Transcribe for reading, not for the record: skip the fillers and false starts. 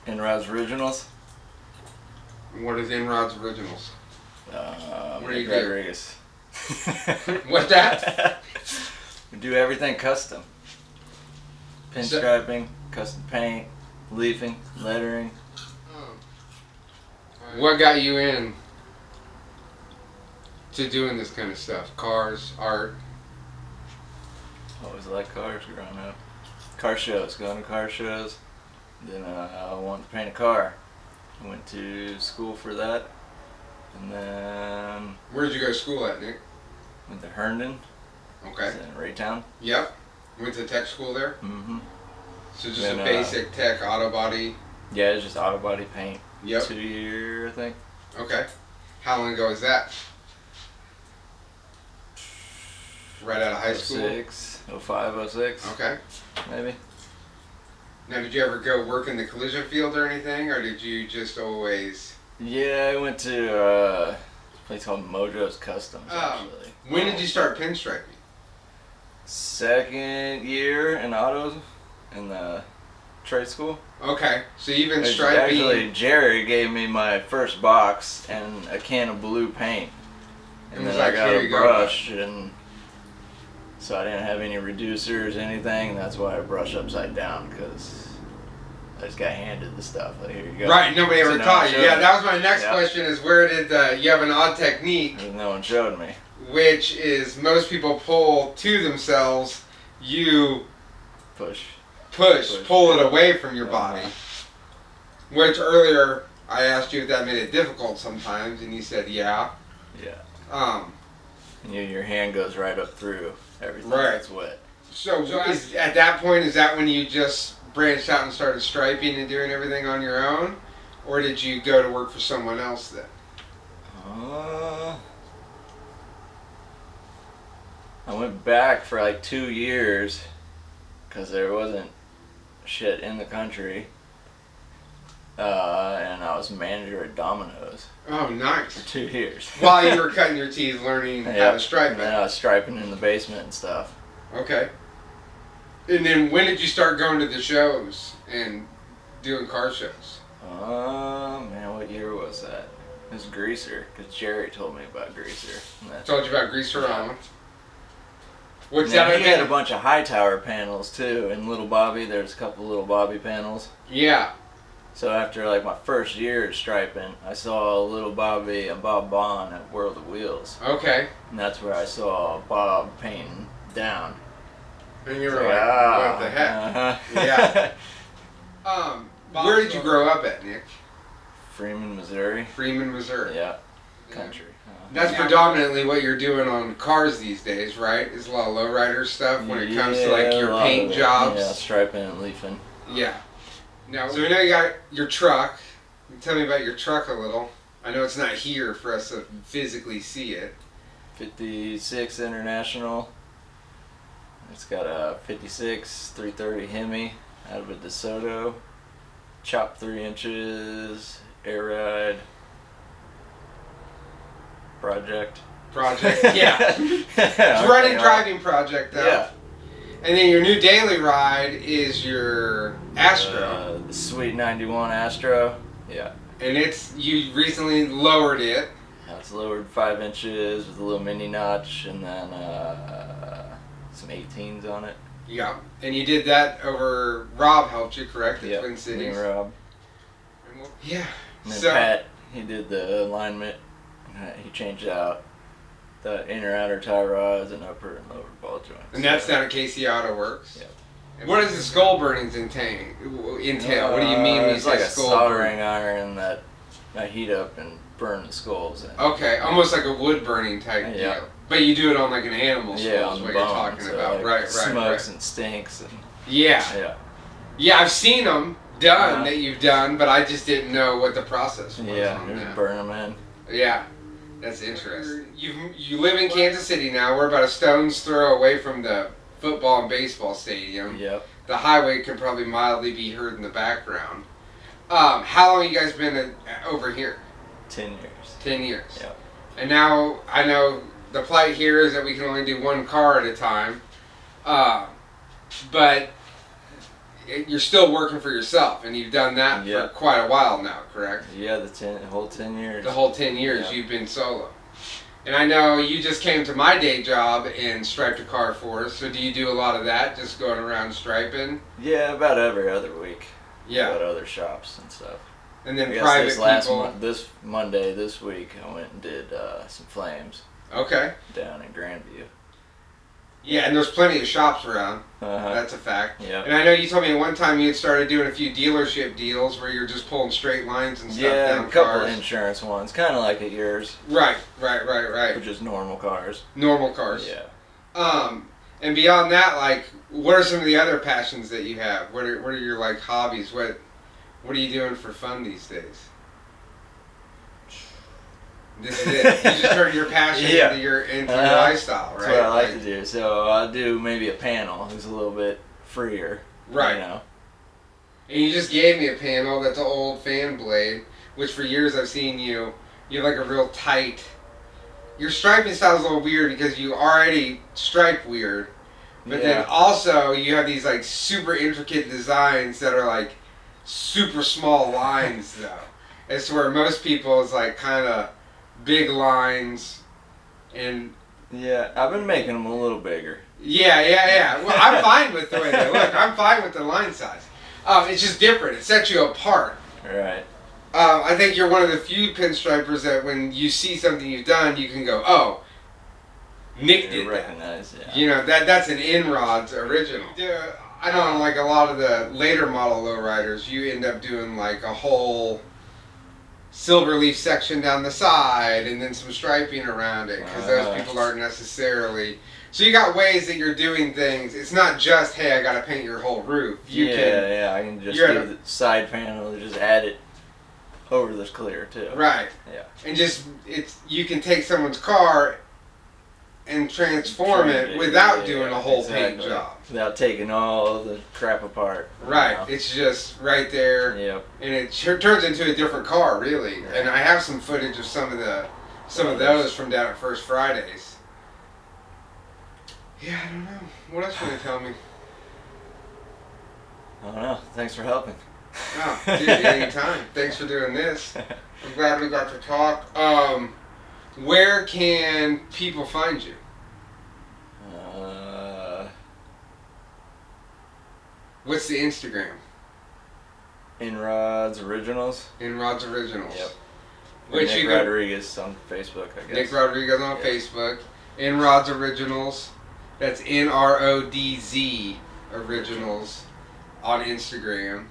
Nrodz Originals. What is Nrodz Originals? What do you do? Rodriguez. What's that? We do everything custom. Pinstriping, custom paint, leafing, lettering. What got you in to doing this kind of stuff? Cars, art? Always liked cars growing up. Car shows, going to car shows. Then I wanted to paint a car. I went to school for that. And then... Where did you go to school at, Nick? Went to Herndon. Okay. It's in Raytown. Yep. Went to tech school there? Mm-hmm. So just a basic tech auto body? Yeah, it's just auto body paint. Yep. 2 year, I think. Okay. How long ago was that? Right out of high school? 05, 06. Okay. Maybe. Now, did you ever go work in the collision field or anything, or did you just always... Yeah, I went to a place called Mojo's Customs, actually. When did you start pinstriping? Second year in autos in the trade school. Okay, so you've been striping... Actually, Jerry gave me my first box and a can of blue paint. And then I got a brush, and so I didn't have any reducers, anything. That's why I brush upside down, because I just got handed the stuff. Like, here you go. Right, nobody ever taught you. Yeah, that was my next Yep. question is where did you have an odd technique, No one showed me. which is most people pull to themselves, you Push. pull it away from your body. Which earlier I asked you if that made it difficult sometimes, and you said yeah. Yeah. And your hand goes right up through everything that's wet. So at that point, is that when you just branched out and started striping and doing everything on your own? Or did you go to work for someone else then? I went back for like 2 years because there wasn't shit in the country. And I was manager at Domino's. Oh, nice. For 2 years. While you were cutting your teeth learning how to stripe it. And then I was striping in the basement and stuff. Okay. And then when did you start going to the shows and doing car shows? Man, what year was that? It was Greaser, because Jerry told me about Greaser. Told you about Greaser-Rama. What's He had a bunch of high tower panels too, and Little Bobby, there's a couple Little Bobby panels. Yeah. So after like my first year of striping, I saw Little Bobby and Bob Bond at World of Wheels. Okay. And that's where I saw Bob painting down. And you were like, what the heck? Yeah. Where did you grow up at, Nick? Freeman, Missouri. Freeman, Missouri. Yeah. Country. That's predominantly what you're doing on cars these days, right? Is a lot of lowrider stuff when it comes to like your paint jobs. Yeah, striping and leafing. Yeah. Now, so we know you got your truck. Tell me about your truck a little. I know it's not here for us to physically see it. 56 International. It's got a 56 330 Hemi out of a DeSoto. Chopped 3 inches. Air ride. Project, yeah. It's running driving project though. Yeah. And then your new daily ride is your Astro. The Sweet 91 Astro. Yeah. And you recently lowered it. It's lowered 5 inches with a little mini notch, and then some 18s on it. Yeah. And you did that over Rob helped you, correct? Yeah. Twin Cities. Me and Rob. Yeah. And then Pat, he did the alignment. He changed out the inner outer tie rods and upper and lower ball joints. And that's down at KC Auto Works. Yep. What does the skull burnings entail? What do you mean when you it's say like a skull soldering burning? iron that I heat up and burn the skulls in. Okay, almost like a wood burning type deal. But you do it on like an animal skull, Yeah, is on what the you're bone, talking so about. like Right. Smokes and stinks. And, Yeah. Yeah, I've seen them done that you've done, but I just didn't know what the process was. Yeah, just burn them in. Yeah, that's interesting. You live in Kansas City now. We're about a stone's throw away from the football and baseball stadium. Yep. The highway can probably mildly be heard in the background. How long have you guys been over here? 10 years. 10 years. Yep. And now I know the plight here is that we can only do one car at a time. But you're still working for yourself, and you've done that for quite a while now, correct? Yeah, the whole 10 years. The whole 10 years you've been solo. And I know you just came to my day job and striped a car for us, so do you do a lot of that, just going around striping? Yeah, about every other week. Yeah. About other shops and stuff. And then private people. This Monday, this week, I went and did some flames. Okay. Down in Grandview. Yeah, and there's plenty of shops around. That's a fact. Yeah. And I know you told me at one time you had started doing a few dealership deals where you're just pulling straight lines and stuff down a couple of insurance ones, kind of like at yours. Right. Which is normal cars. Normal cars. Yeah. And beyond that, like, what are some of the other passions that you have? What are your like hobbies? What are you doing for fun these days? This is it. You just turned your passion into your lifestyle, right? That's what I like to do. So I'll do maybe a panel who's a little bit freer. Right. You know. And you just gave me a panel that's an old fan blade, which for years I've seen you have like a real tight... Your striping style is a little weird because you already stripe weird, but then also you have these like super intricate designs that are like super small lines though. As to where most people is like kind of big lines and... Yeah, I've been making them a little bigger. Yeah. Well, I'm fine with the way they look. I'm fine with the line size. It's just different. It sets you apart. Right. I think you're one of the few pinstripers that when you see something you've done, you can go, oh, Nick did recognize, that. You know, that's an Nrodz original. I know on like a lot of the later model lowriders, you end up doing like a whole silver leaf section down the side and then some striping around it because those people aren't necessarily... So you got ways that you're doing things. It's not just, hey, I got to paint your whole roof. I can just do the side panel and just add it over this clear too. Right. Yeah. And just you can take someone's car and transform it without doing a whole paint job. Without taking all the crap apart. Right. It's just right there. Yep. And it turns into a different car, really. Right. And I have some footage of some of those from down at First Fridays. Yeah, I don't know. What else can you tell me? I don't know. Thanks for helping. Oh, dude, anytime. Thanks for doing this. I'm glad we got to talk. Where can people find you? What's the Instagram? Nrodz Originals. Nrodz Originals. Yep. Nick Rodriguez on Facebook, I guess. Nick Rodriguez on Facebook. Nrodz Originals. That's Nrodz Originals on Instagram.